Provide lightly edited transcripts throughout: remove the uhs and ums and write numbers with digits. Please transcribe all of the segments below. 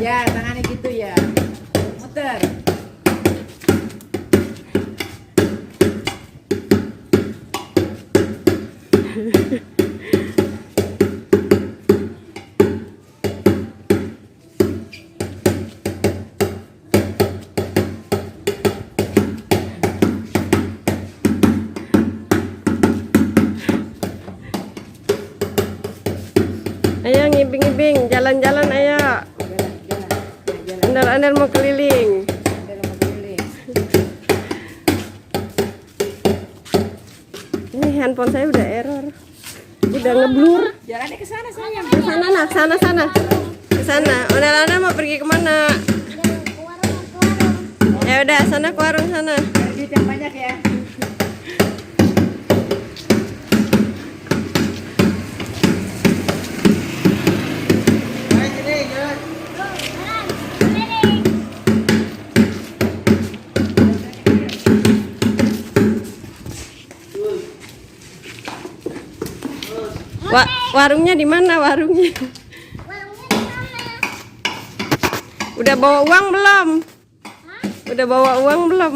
Ya, tangannya gitu ya. Muter. Ayo ngibing-ngibing, jalan-jalan ayo. Andal-andal mau keliling. Ini handphone saya udah error. Udah ngeblur. Jalannya ke sana sayang. Ke sana nak, sana. Ke sana. Andal-andal mau pergi kemana? Ya udah, sana ke warung sana. Duit yang banyak ya. Warungnya di mana warungnya? Udah bawa uang belum? Udah bawa uang belum?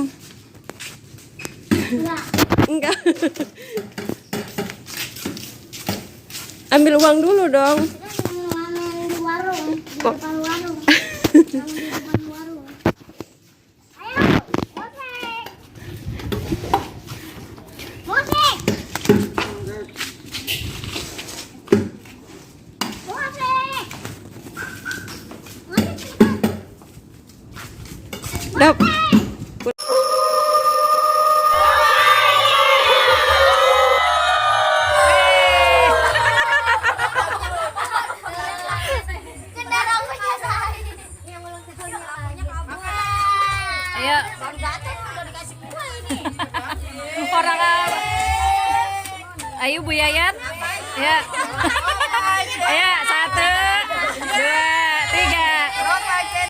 Enggak. Ambil uang dulu dong. Kok? Dap. Ayo. Orang ayu Bu Yayat. Ya.